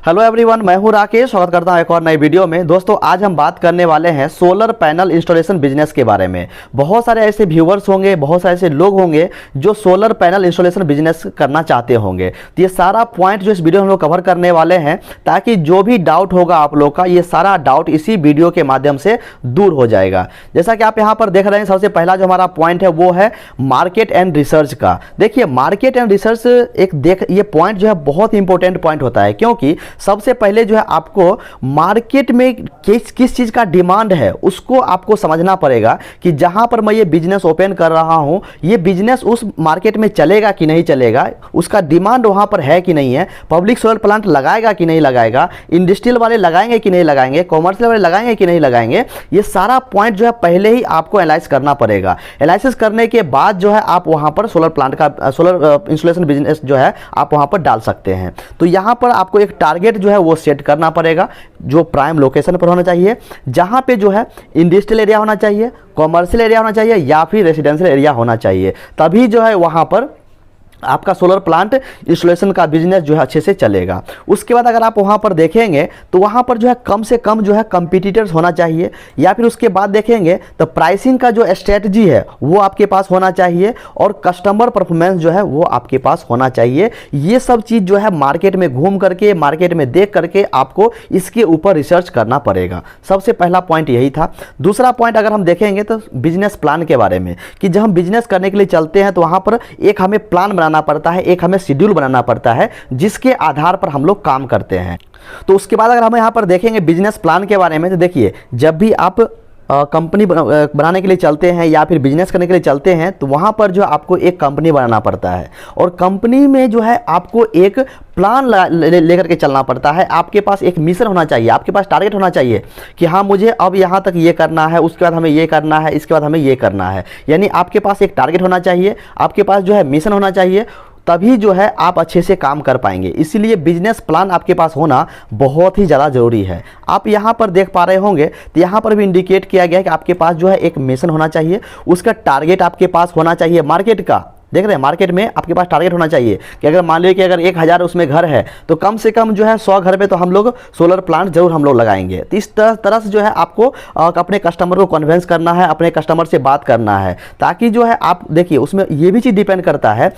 Hello everyone, मैं हूं राकेश। स्वागत करता हूं एक और नई वीडियो में। दोस्तों, आज हम बात करने वाले हैं सोलर पैनल इंस्टॉलेशन बिजनेस के बारे में। बहुत सारे ऐसे व्यूअर्स होंगे, बहुत सारे ऐसे लोग होंगे जो सोलर पैनल इंस्टॉलेशन बिजनेस करना चाहते होंगे। तो ये सारा पॉइंट जो इस वीडियो में हम लोग कवर करने वाले हैं, ताकि जो भी डाउट होगा आप लोग का, ये सारा डाउट इसी वीडियो के माध्यम से दूर हो जाएगा। जैसा कि आप यहाँ पर देख रहे हैं, सबसे पहला जो हमारा पॉइंट है वो है मार्केट एंड रिसर्च का। देखिए, मार्केट एंड रिसर्च ये पॉइंट जो है बहुत इंपॉर्टेंट पॉइंट होता है, क्योंकि सबसे पहले जो है आपको मार्केट में किस चीज का डिमांड है उसको आपको समझना पड़ेगा कि जहां पर मैं ये बिजनेस ओपन कर रहा हूं, ये बिजनेस उस मार्केट में चलेगा कि नहीं चलेगा, उसका डिमांड वहां पर है कि नहीं है, पब्लिक सोलर प्लांट लगाएगा कि नहीं लगाएगा, इंडस्ट्रियल वाले लगाएंगे कि नहीं लगाएंगे, कॉमर्शियल वाले लगाएंगे कि नहीं लगाएंगे। ये सारा पॉइंट जो है पहले ही आपको एनालाइज करना पड़ेगा। एनालिसिस करने के बाद जो है आप वहां पर सोलर प्लांट का सोलर इंस्टॉलेशन बिजनेस जो है आप वहां पर डाल सकते हैं। तो यहां पर आपको एक टारगेट जो है वो सेट करना पड़ेगा, जो प्राइम लोकेशन पर होना चाहिए, जहां पे जो है इंडस्ट्रियल एरिया होना चाहिए, कॉमर्शियल एरिया होना चाहिए या फिर रेसिडेंशियल एरिया होना चाहिए। तभी जो है वहां पर आपका सोलर प्लांट इंस्टॉलेशन का बिजनेस जो है अच्छे से चलेगा। उसके बाद अगर आप वहां पर देखेंगे तो वहां पर जो है कम से कम जो है कंपटीटर्स होना चाहिए, या फिर उसके बाद देखेंगे तो प्राइसिंग का जो स्ट्रेटजी है वो आपके पास होना चाहिए, और कस्टमर परफॉर्मेंस जो है वो आपके पास होना चाहिए। ये सब चीज़ जो है मार्केट में घूम करके, मार्केट में देख करके आपको इसके ऊपर रिसर्च करना पड़ेगा। सबसे पहला पॉइंट यही था। दूसरा पॉइंट अगर हम देखेंगे तो बिजनेस प्लान के बारे में, कि जब हम बिजनेस करने के लिए चलते हैं तो वहां पर एक हमें प्लान बनाना पड़ता है, एक हमें शेड्यूल बनाना पड़ता है, जिसके आधार पर हम लोग काम करते हैं। तो उसके बाद अगर हम यहां पर देखेंगे बिजनेस प्लान के बारे में, तो देखिए, जब भी आप कंपनी बनाने के लिए चलते हैं या फिर बिजनेस करने के लिए चलते हैं तो वहाँ पर जो आपको एक कंपनी बनाना पड़ता है, और कंपनी में जो है आपको एक प्लान लेकर के चलना पड़ता है। आपके पास एक मिशन होना चाहिए, आपके पास टारगेट होना चाहिए कि हाँ, मुझे अब यहाँ तक ये करना है, उसके बाद हमें ये करना है, इसके बाद हमें ये करना है। यानी आपके पास एक टारगेट होना चाहिए, आपके पास जो है मिशन होना चाहिए, तभी जो है आप अच्छे से काम कर पाएंगे। इसीलिए बिजनेस प्लान आपके पास होना बहुत ही ज़्यादा ज़रूरी है। आप यहाँ पर देख पा रहे होंगे तो यहाँ पर भी इंडिकेट किया गया है कि आपके पास जो है एक मिशन होना चाहिए, उसका टारगेट आपके पास होना चाहिए मार्केट का। देख रहे हैं, मार्केट में आपके पास टारगेट होना चाहिए कि अगर मान लीजिए कि अगर 1000 उसमें घर है तो कम से कम जो है 100 घर पे तो हम लोग सोलर प्लांट जरूर हम लोग लगाएंगे। तो इस तरह से जो है आपको अपने कस्टमर को कन्विंस करना है, अपने कस्टमर से बात करना है, ताकि जो है आप देखिए, उसमें ये भी चीज़ डिपेंड करता है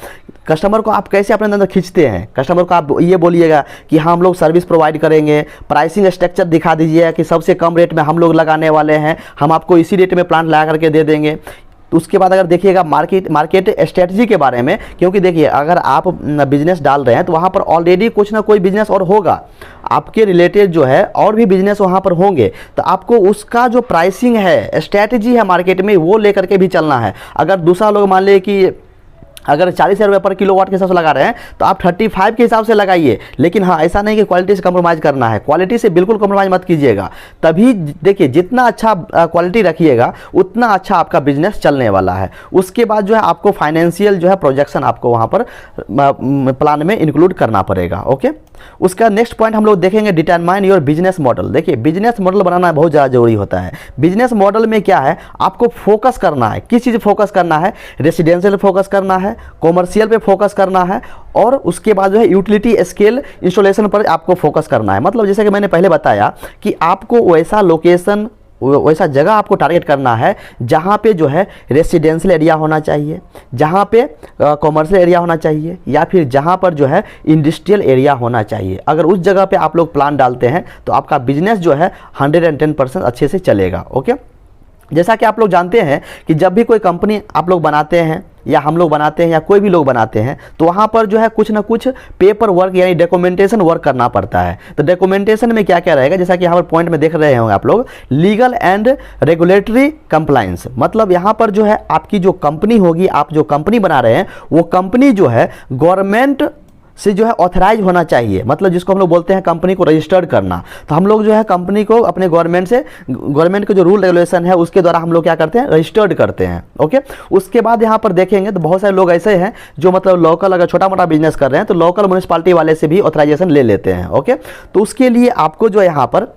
कस्टमर को आप कैसे अपने अंदर खींचते हैं। कस्टमर को आप ये बोलिएगा कि हाँ, हम लोग सर्विस प्रोवाइड करेंगे, प्राइसिंग स्ट्रक्चर दिखा दीजिएगा कि सबसे कम रेट में हम लोग लगाने वाले हैं, हम आपको इसी रेट में प्लांट लगा करके दे देंगे। तो उसके बाद अगर देखिएगा मार्केट स्ट्रेटजी के बारे में, क्योंकि देखिए, अगर आप बिजनेस डाल रहे हैं तो वहाँ पर ऑलरेडी कुछ ना कोई बिजनेस और होगा, आपके रिलेटेड जो है और भी बिजनेस वहाँ पर होंगे। तो आपको उसका जो प्राइसिंग है, स्ट्रेटजी है मार्केट में, वो लेकर के भी चलना है। अगर दूसरा लोग मान ले कि अगर 40 रुपये पर किलोवाट के हिसाब से लगा रहे हैं तो आप 35 के हिसाब से लगाइए, लेकिन हाँ, ऐसा नहीं कि क्वालिटी से कम्प्रोमाइज़ करना है। क्वालिटी से बिल्कुल कम्प्रोमाइज़ मत कीजिएगा। तभी देखिए, जितना अच्छा क्वालिटी रखिएगा उतना अच्छा आपका बिजनेस चलने वाला है। उसके बाद जो है आपको फाइनेंशियल जो है प्रोजेक्शन आपको वहाँ पर प्लान में इंक्लूड करना पड़ेगा। ओके, उसका नेक्स्ट पॉइंट हम लोग देखेंगे, डिटरमाइन योर बिजनेस मॉडल। देखिए, बिजनेस मॉडल बनाना बहुत ज़्यादा जरूरी होता है। बिजनेस मॉडल में क्या है, आपको फोकस करना है। किस चीज़ पे फोकस करना है? रेसिडेंशियल पे फोकस करना है, कॉमर्शियल पे फोकस करना है, और उसके बाद जो है यूटिलिटी स्केल इंस्टॉलेशन पर आपको फोकस करना है। मतलब जैसे कि मैंने पहले बताया कि आपको वैसा लोकेशन, वैसा जगह आपको टारगेट करना है जहाँ पे जो है रेसिडेंशियल एरिया होना चाहिए, जहाँ पे कॉमर्शियल एरिया होना चाहिए, या फिर जहाँ पर जो है इंडस्ट्रियल एरिया होना चाहिए। अगर उस जगह पे आप लोग प्लान डालते हैं तो आपका बिजनेस जो है 110% अच्छे से चलेगा। ओके, जैसा कि आप लोग जानते हैं कि जब भी कोई कंपनी आप लोग बनाते हैं या हम लोग बनाते हैं या कोई भी लोग बनाते हैं तो वहाँ पर जो है कुछ ना कुछ पेपर वर्क यानी डॉक्यूमेंटेशन वर्क करना पड़ता है। तो डॉक्यूमेंटेशन में क्या क्या रहेगा, जैसा कि यहाँ पर पॉइंट में देख रहे होंगे आप लोग, लीगल एंड रेगुलेटरी कंप्लायंस। मतलब यहाँ पर जो है आपकी जो कंपनी होगी, आप जो कंपनी बना रहे हैं वो कंपनी जो है गवर्नमेंट से जो है ऑथराइज होना चाहिए। मतलब जिसको हम लोग बोलते हैं कंपनी को रजिस्टर्ड करना। तो हम लोग जो है कंपनी को अपने गवर्नमेंट के जो रूल रेगुलेशन है उसके द्वारा हम लोग क्या करते हैं, रजिस्टर्ड करते हैं। ओके, उसके बाद यहाँ पर देखेंगे तो बहुत सारे लोग ऐसे हैं जो मतलब लोकल, अगर छोटा मोटा बिजनेस कर रहे हैं तो लोकल म्यूनिसिपालिटी वाले से भी ऑथराइजेशन ले लेते हैं। ओके, तो उसके लिए आपको जो यहाँ पर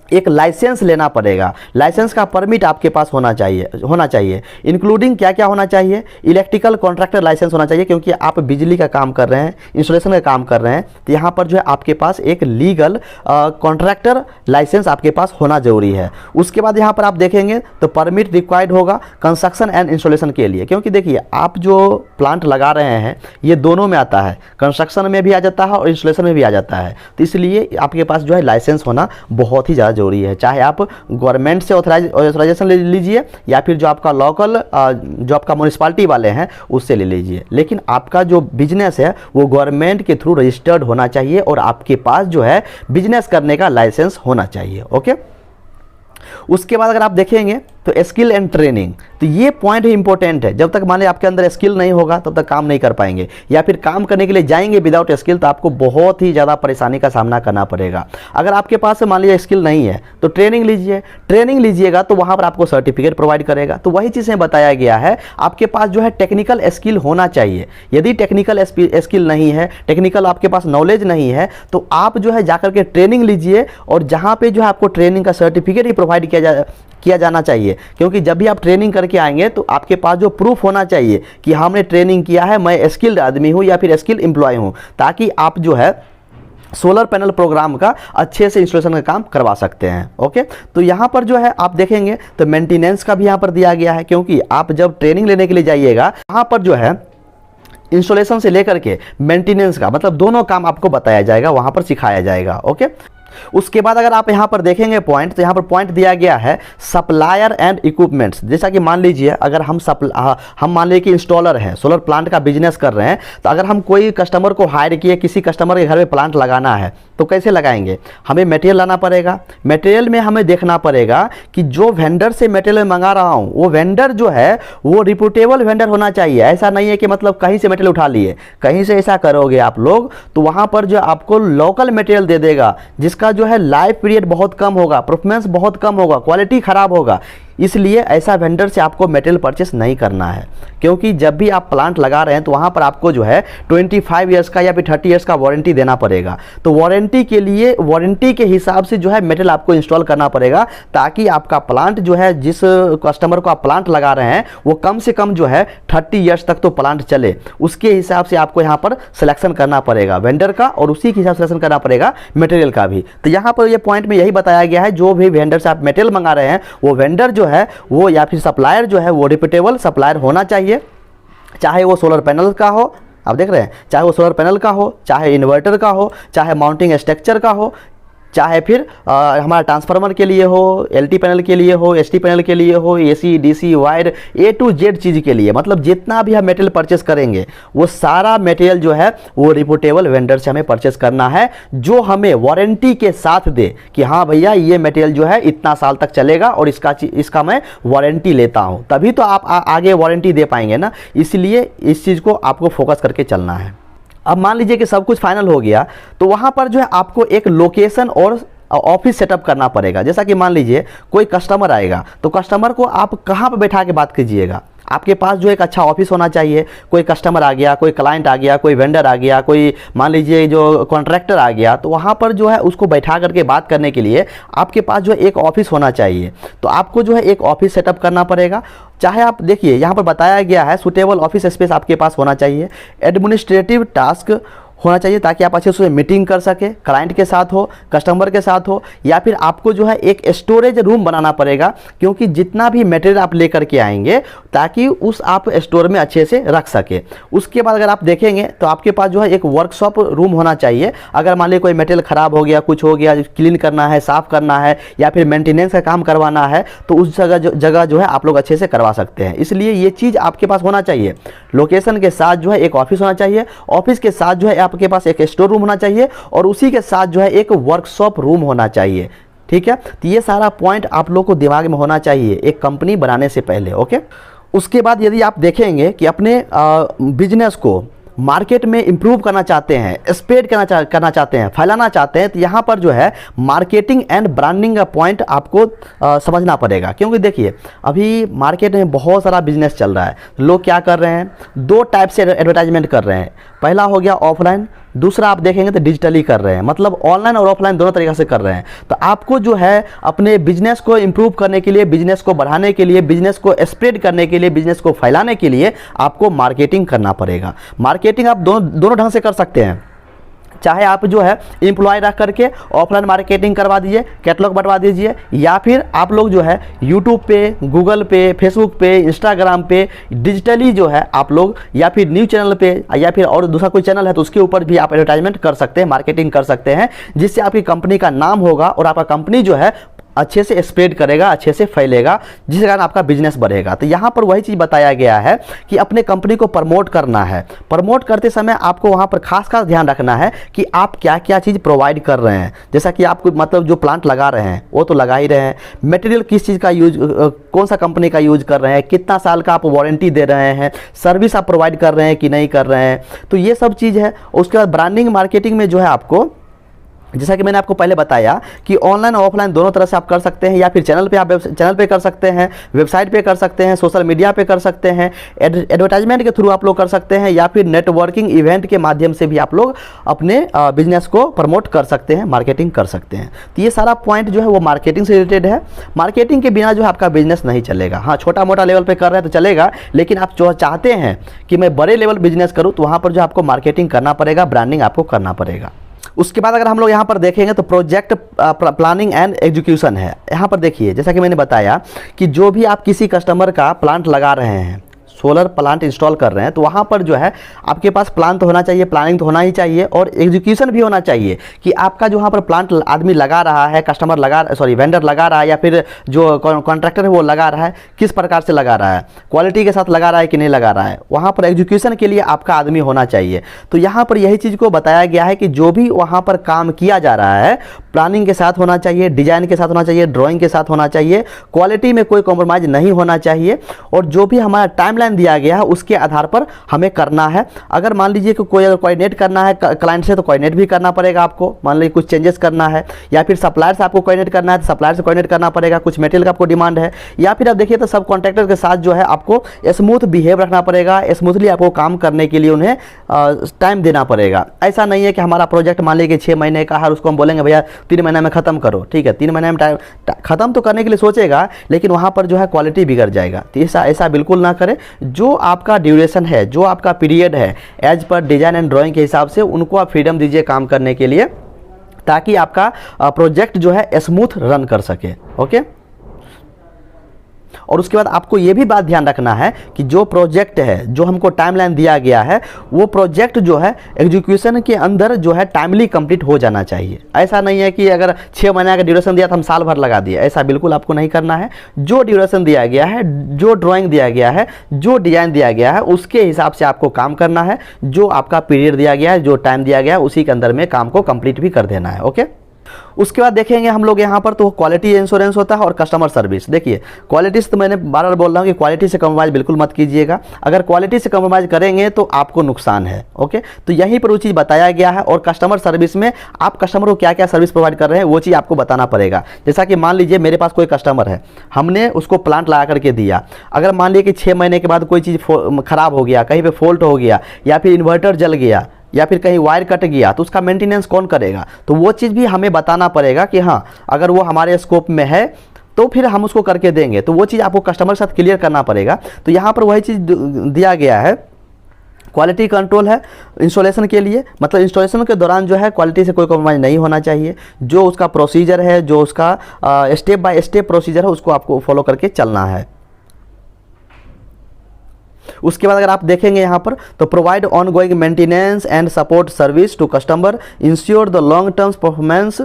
एक लाइसेंस लेना पड़ेगा। लाइसेंस का परमिट आपके पास होना चाहिए। इंक्लूडिंग क्या क्या होना चाहिए? इलेक्ट्रिकल कॉन्ट्रैक्टर लाइसेंस होना चाहिए, क्योंकि आप बिजली का काम कर रहे हैं, इंस्टॉलेशन का काम कर रहे हैं, तो यहाँ पर जो है आपके पास एक लीगल कॉन्ट्रैक्टर लाइसेंस आपके पास होना जरूरी है। उसके बाद यहाँ पर आप देखेंगे तो परमिट रिक्वायर्ड होगा कंस्ट्रक्शन एंड इंस्टॉलेशन के लिए, क्योंकि देखिए आप जो प्लांट लगा रहे हैं ये दोनों में आता है, कंस्ट्रक्शन में भी आ जाता है और इंस्टॉलेशन में भी आ जाता है। तो इसलिए आपके पास जो है लाइसेंस होना बहुत ही ज़्यादा जरूरी है, चाहे आप गवर्नमेंट से ऑथराइजेशन ले लीजिए या फिर जो आपका लोकल जो आपका म्यूनिसिपालिटी वाले हैं उससे ले लीजिए, लेकिन आपका जो बिजनेस है वो गवर्नमेंट के थ्रू रजिस्टर्ड होना चाहिए और आपके पास जो है बिजनेस करने का लाइसेंस होना चाहिए। ओके, उसके बाद अगर आप देखेंगे तो स्किल एंड ट्रेनिंग, तो ये पॉइंट ही इंपॉर्टेंट है। जब तक मान लीजिए आपके अंदर स्किल नहीं होगा तब तक काम नहीं कर पाएंगे, या फिर काम करने के लिए जाएंगे विदाउट स्किल तो आपको बहुत ही ज़्यादा परेशानी का सामना करना पड़ेगा। अगर आपके पास मान लीजिए स्किल नहीं है तो ट्रेनिंग लीजिए, ट्रेनिंग लीजिएगा तो वहाँ पर आपको सर्टिफिकेट प्रोवाइड करेगा। तो वही चीज़ें बताया गया है, आपके पास जो है टेक्निकल स्किल होना चाहिए। यदि टेक्निकल स्किल नहीं है, टेक्निकल आपके पास नॉलेज नहीं है, तो आप जो है जाकर के ट्रेनिंग लीजिए और जहाँ पे जो है आपको ट्रेनिंग का सर्टिफिकेट ही प्रोवाइड किया जाना चाहिए, क्योंकि जब भी आप ट्रेनिंग करके आएंगे तो आपके पास जो प्रूफ होना चाहिए कि हमने ट्रेनिंग किया है, मैं स्किल्ड आदमी हूँ या फिर स्किल एम्प्लॉय हूँ, ताकि आप जो है सोलर पैनल प्रोग्राम का अच्छे से इंस्टॉलेशन का काम करवा सकते हैं। ओके, तो यहाँ पर जो है आप देखेंगे तो मेंटेनेंस का भी यहाँ पर दिया गया है, क्योंकि आप जब ट्रेनिंग लेने के लिए जाइएगा यहाँ पर जो है इंस्टॉलेशन से लेकर के मेंटेनेंस का मतलब दोनों काम आपको बताया जाएगा, वहाँ पर सिखाया जाएगा। ओके, उसके बाद अगर आप यहाँ पर देखेंगे पॉइंट, तो यहाँ पर पॉइंट दिया गया है सप्लायर एंड इक्विपमेंट्स। जैसा कि मान लीजिए अगर हम मान लीजिए कि इंस्टॉलर हैं, सोलर प्लांट का बिजनेस कर रहे हैं, तो अगर हम कोई कस्टमर को हायर किए, किसी कस्टमर के घर में प्लांट लगाना है तो कैसे लगाएंगे? हमें मटेरियल लाना पड़ेगा। मटेरियल में हमें देखना पड़ेगा कि जो वेंडर से मटेरियल मंगा रहा हूँ वो वेंडर जो है वो रिप्यूटेबल वेंडर होना चाहिए। ऐसा नहीं है कि मतलब कहीं से मटेरियल उठा लिए, कहीं से ऐसा करोगे आप लोग तो वहाँ पर जो आपको लोकल मटेरियल दे देगा, जिसका जो है लाइफ पीरियड बहुत कम होगा, परफॉर्मेंस बहुत कम होगा, क्वालिटी खराब होगा। इसलिए ऐसा वेंडर से आपको मटेरियल परचेस नहीं करना है, क्योंकि जब भी आप प्लांट लगा रहे हैं तो वहाँ पर आपको जो है 25 ईयर्स का या फिर 30 ईयर्स का वारंटी देना पड़ेगा। तो वारंटी के लिए वारंटी के हिसाब से जो है मटेरियल आपको इंस्टॉल करना पड़ेगा, ताकि आपका प्लांट जो है, जिस कस्टमर को आप प्लांट लगा रहे हैं वो कम से कम जो है 30 ईयर्स तक तो प्लांट चले। उसके हिसाब से आपको यहाँ पर सिलेक्शन करना पड़ेगा वेंडर का, और उसी के हिसाब से सिलेक्शन करना पड़ेगा मटेरियल का भी। तो यहाँ पर ये पॉइंट में यही बताया गया है, जो भी वेंडर से आप मटेरियल मंगा रहे हैं वो वेंडर जो है वो या फिर सप्लायर जो है वो रिप्यूटेबल सप्लायर होना चाहिए, चाहे वो सोलर पैनल का हो, आप देख रहे हैं, चाहे वो सोलर पैनल का हो, चाहे इन्वर्टर का हो, चाहे माउंटिंग स्ट्रक्चर का हो, चाहे फिर हमारा ट्रांसफार्मर के लिए हो, एलटी पैनल के लिए हो, एसटी पैनल के लिए हो, AC DC wire A to Z चीज़ के लिए, मतलब जितना भी हम मटेरियल परचेस करेंगे वो सारा मटेरियल जो है वो रिप्यूटेबल वेंडर से हमें परचेस करना है, जो हमें वारंटी के साथ दे कि हाँ भैया ये मटेरियल जो है इतना साल तक चलेगा और इसका मैं वारंटी लेता हूँ, तभी तो आप आगे वारंटी दे पाएंगे ना। इसलिए इस चीज़ को आपको फोकस करके चलना है। अब मान लीजिए कि सब कुछ फाइनल हो गया, तो वहाँ पर जो है आपको एक लोकेशन और ऑफिस सेटअप करना पड़ेगा। जैसा कि मान लीजिए कोई कस्टमर आएगा तो कस्टमर को आप कहाँ पर बैठा के बात कीजिएगा? आपके पास जो एक अच्छा ऑफिस होना चाहिए। कोई कस्टमर आ गया, कोई क्लाइंट आ गया, कोई वेंडर आ गया, कोई मान लीजिए जो कॉन्ट्रैक्टर आ गया, तो वहाँ पर जो है उसको बैठा करके बात करने के लिए आपके पास जो है एक ऑफिस होना चाहिए। तो आपको जो है एक ऑफिस सेटअप करना पड़ेगा। चाहे आप देखिए यहाँ पर बताया गया है सुटेबल ऑफिस स्पेस आपके पास होना चाहिए, एडमिनिस्ट्रेटिव टास्क होना चाहिए ताकि आप अच्छे से मीटिंग कर सके, क्लाइंट के साथ हो, कस्टमर के साथ हो, या फिर आपको जो है एक स्टोरेज रूम बनाना पड़ेगा, क्योंकि जितना भी मटेरियल आप लेकर के आएंगे ताकि उस आप स्टोर में अच्छे से रख सके। उसके बाद अगर आप देखेंगे तो आपके पास जो है एक वर्कशॉप रूम होना चाहिए। अगर मान लीजिए कोई मटेरियल ख़राब हो गया, कुछ हो गया, क्लीन करना है, साफ़ करना है या फिर मेंटेनेंस का काम करवाना है, तो उस जगह जो है आप लोग अच्छे से करवा सकते हैं। इसलिए ये चीज़ आपके पास होना चाहिए। लोकेशन के साथ जो है एक ऑफिस होना चाहिए, ऑफिस के साथ जो है आपके पास एक स्टोर रूम होना चाहिए, और उसी के साथ जो है एक वर्कशॉप रूम होना चाहिए। ठीक है, तो ये सारा पॉइंट आप लोग को दिमाग में होना चाहिए एक कंपनी बनाने से पहले। ओके, उसके बाद यदि आप देखेंगे कि अपने बिजनेस को मार्केट में इंप्रूव करना चाहते हैं, स्प्रेड करना चाहते हैं, फैलाना चाहते हैं, तो यहाँ पर जो है मार्केटिंग एंड ब्रांडिंग का पॉइंट आपको समझना पड़ेगा। क्योंकि देखिए अभी मार्केट में बहुत सारा बिजनेस चल रहा है। लोग क्या कर रहे हैं, दो टाइप से एडवर्टाइजमेंट कर रहे हैं। पहला हो गया ऑफलाइन, दूसरा आप देखेंगे तो डिजिटली कर रहे हैं, मतलब ऑनलाइन और ऑफलाइन दोनों तरीके से कर रहे हैं। तो आपको जो है अपने बिजनेस को इंप्रूव करने के लिए, बिजनेस को बढ़ाने के लिए, बिजनेस को स्प्रेड करने के लिए, बिजनेस को फैलाने के लिए आपको मार्केटिंग करना पड़ेगा। मार्केटिंग आप दोनों ढंग से कर सकते हैं। चाहे आप जो है एम्प्लॉय रख करके ऑफलाइन मार्केटिंग करवा दीजिए, कैटलॉग बढ़वा दीजिए, या फिर आप लोग जो है यूट्यूब पे, गूगल पे, फेसबुक पे, इंस्टाग्राम पे डिजिटली जो है आप लोग, या फिर न्यूज़ चैनल पे, या फिर और दूसरा कोई चैनल है तो उसके ऊपर भी आप एडवर्टाइजमेंट कर सकते हैं, मार्केटिंग कर सकते हैं, जिससे आपकी कंपनी का नाम होगा और आपका कंपनी जो है अच्छे से स्प्रेड करेगा, अच्छे से फैलेगा, जिसके कारण आपका बिजनेस बढ़ेगा। तो यहाँ पर वही चीज़ बताया गया है कि अपने कंपनी को प्रमोट करना है। प्रमोट करते समय आपको वहाँ पर खास ध्यान रखना है कि आप क्या क्या चीज़ प्रोवाइड कर रहे हैं। जैसा कि आप मतलब जो प्लांट लगा रहे हैं वो तो लगा ही रहे हैं, मटेरियल किस चीज़ का यूज, कौन सा कंपनी का यूज कर रहे हैं, कितना साल का आप वारंटी दे रहे हैं, सर्विस आप प्रोवाइड कर रहे हैं कि नहीं कर रहे हैं। तो ये सब चीज़ है। उसके बाद ब्रांडिंग मार्केटिंग में जो है आपको, जैसा कि मैंने आपको पहले बताया कि ऑनलाइन और ऑफलाइन दोनों तरह से आप कर सकते हैं, या फिर चैनल पे आप चैनल पे कर सकते हैं, वेबसाइट पे कर सकते हैं, सोशल मीडिया पे कर सकते हैं, एडवर्टाइजमेंट के थ्रू आप लोग कर सकते हैं, या फिर नेटवर्किंग इवेंट के माध्यम से भी आप लोग अपने बिजनेस को प्रमोट कर सकते हैं, मार्केटिंग कर सकते हैं। तो ये सारा पॉइंट जो है वो मार्केटिंग से रिलेटेड है। मार्केटिंग के बिना जो है आपका बिजनेस नहीं चलेगा। हाँ, छोटा मोटा लेवल पर कर रहे हैं तो चलेगा, लेकिन आप जो चाहते हैं कि मैं बड़े लेवल बिजनेस करूँ तो वहाँ पर जो आपको मार्केटिंग करना पड़ेगा, ब्रांडिंग आपको करना पड़ेगा। उसके बाद अगर हम लोग यहाँ पर देखेंगे तो प्रोजेक्ट प्लानिंग एंड एग्जीक्यूशन है। यहाँ पर देखिए, जैसा कि मैंने बताया कि जो भी आप किसी कस्टमर का प्लांट लगा रहे हैं, सोलर प्लांट इंस्टॉल कर रहे हैं, तो वहाँ पर जो है आपके पास प्लान तो होना चाहिए, प्लानिंग तो होना ही चाहिए, और एग्जीक्यूशन भी होना चाहिए कि आपका जो वहाँ पर प्लांट आदमी लगा रहा है, कस्टमर वेंडर लगा रहा है, या फिर जो कॉन्ट्रैक्टर है वो लगा रहा है, किस प्रकार से लगा रहा है, क्वालिटी के साथ लगा रहा है कि नहीं लगा रहा है। वहाँ पर एग्जीक्यूशन के लिए आपका आदमी होना चाहिए। तो यहाँ पर यही चीज़ को बताया गया है कि जो भी वहाँ पर काम किया जा रहा है प्लानिंग के साथ होना चाहिए, डिजाइन के साथ होना चाहिए, ड्राइंग के साथ होना चाहिए, क्वालिटी में कोई कॉम्प्रोमाइज़ नहीं होना चाहिए, और जो भी हमारा टाइमलाइन दिया गया है उसके आधार पर हमें करना है। अगर मान लीजिए कि कोई अगर कोऑर्डिनेट करना है क्लाइंट से तो कोऑर्डिनेट भी करना पड़ेगा आपको। मान लीजिए कुछ चेंजेस करना है, या फिर सप्लायर से आपको कोऑर्डिनेट करना है तो सप्लायर से कोऑर्डिनेट करना पड़ेगा। कुछ मटेरियल का आपको डिमांड है, या फिर आप देखिए तो सब कॉन्ट्रैक्टर के साथ जो है आपको स्मूथ बिहेव रखना पड़ेगा, स्मूथली आपको काम करने के लिए उन्हें टाइम देना पड़ेगा। ऐसा नहीं है कि हमारा प्रोजेक्ट मान लीजिए 6 महीने का है, उसको हम बोलेंगे भैया 3 महीने में ख़त्म करो। ठीक है, 3 महीने में टाइम ख़त्म तो करने के लिए सोचेगा, लेकिन वहाँ पर जो है क्वालिटी बिगड़ जाएगा। तो ऐसा बिल्कुल ना करें। जो आपका ड्यूरेशन है, जो आपका पीरियड है, as per design and drawing के हिसाब से उनको आप फ्रीडम दीजिए काम करने के लिए, ताकि आपका प्रोजेक्ट जो है स्मूथ रन कर सके। ओके। और उसके बाद आपको ये भी बात ध्यान रखना है कि जो प्रोजेक्ट है, जो हमको टाइमलाइन दिया गया है, वो प्रोजेक्ट जो है एग्जीक्यूशन के अंदर जो है टाइमली कंप्लीट हो जाना चाहिए। ऐसा नहीं है कि अगर 6 महीने का ड्यूरेशन दिया तो हम साल भर लगा दिए, ऐसा बिल्कुल आपको नहीं करना है। जो ड्यूरेशन दिया गया है, जो ड्राइंग दिया गया है, जो डिज़ाइन दिया गया है, उसके हिसाब से आपको काम करना है। जो आपका पीरियड दिया गया है, जो टाइम दिया गया है, उसी के अंदर में काम को कंप्लीट भी कर देना है। ओके। उसके बाद देखेंगे हम लोग यहाँ पर तो क्वालिटी इंश्योरेंस होता है और कस्टमर सर्विस। देखिए, क्वालिटी से तो मैंने बार बार बोल रहा हूँ कि क्वालिटी से कम्प्रोमाइज़ बिल्कुल मत कीजिएगा। अगर क्वालिटी से कम्प्रोमाइज़ करेंगे तो आपको नुकसान है। ओके, तो यहीं पर वो चीज़ बताया गया है। और कस्टमर सर्विस में आप कस्टमर को क्या क्या सर्विस प्रोवाइड कर रहे हैं वो चीज़ आपको बताना पड़ेगा। जैसा कि मान लीजिए मेरे पास कोई कस्टमर है, हमने उसको प्लांट लगा करके दिया, अगर मान लीजिए कि 6 महीने के बाद कोई चीज़ ख़राब हो गया, कहीं पर फॉल्ट हो गया, या फिर इन्वर्टर जल गया, या फिर कहीं वायर कट गया, तो उसका मेंटेनेंस कौन करेगा? तो वो चीज़ भी हमें बताना पड़ेगा कि हाँ, अगर वो हमारे स्कोप में है तो फिर हम उसको करके देंगे। तो वो चीज़ आपको कस्टमर के साथ क्लियर करना पड़ेगा। तो यहाँ पर वही चीज़ दिया गया है। क्वालिटी कंट्रोल है इंस्टॉलेशन के लिए, मतलब इंस्टॉलेशन के दौरान जो है क्वालिटी से कोई कॉम्प्रोमाइज़ नहीं होना चाहिए। जो उसका प्रोसीजर है, जो उसका स्टेप बाय स्टेप प्रोसीजर है, उसको आपको फॉलो करके चलना है। उसके बाद अगर आप देखेंगे यहाँ पर तो provide ongoing maintenance and support service to customer, ensure the long term performance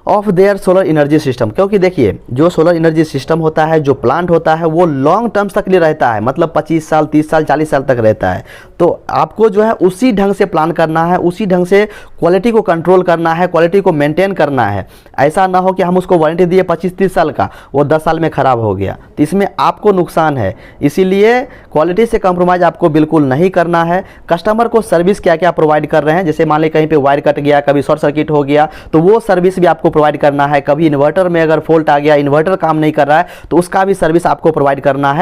of their solar energy system. क्योंकि देखिए, जो सोलर एनर्जी सिस्टम होता है, जो प्लांट होता है, वो लॉन्ग टर्म्स तक लिए रहता है, मतलब 25 साल, 30 साल, 40 साल तक रहता है। तो आपको जो है उसी ढंग से प्लान करना है, उसी ढंग से क्वालिटी को कंट्रोल करना है, क्वालिटी को मेंटेन करना है। ऐसा ना हो कि हम उसको वारंटी दिए 25-30 साल का, वो 10 साल में ख़राब हो गया, तो इसमें आपको नुकसान है। इसीलिए क्वालिटी से कंप्रोमाइज़ आपको बिल्कुल नहीं करना है। कस्टमर को सर्विस क्या क्या प्रोवाइड कर रहे हैं, जैसे मान लें कहीं पर वायर कट गया, कभी शॉर्ट सर्किट हो गया, तो वो सर्विस भी आपको प्रोवाइड करना है। कभी इन्वर्टर में अगर फॉल्ट आ गया, इन्वर्टर काम नहीं कर रहा है, तो उसका भी सर्विस आपको प्रोवाइड करना है।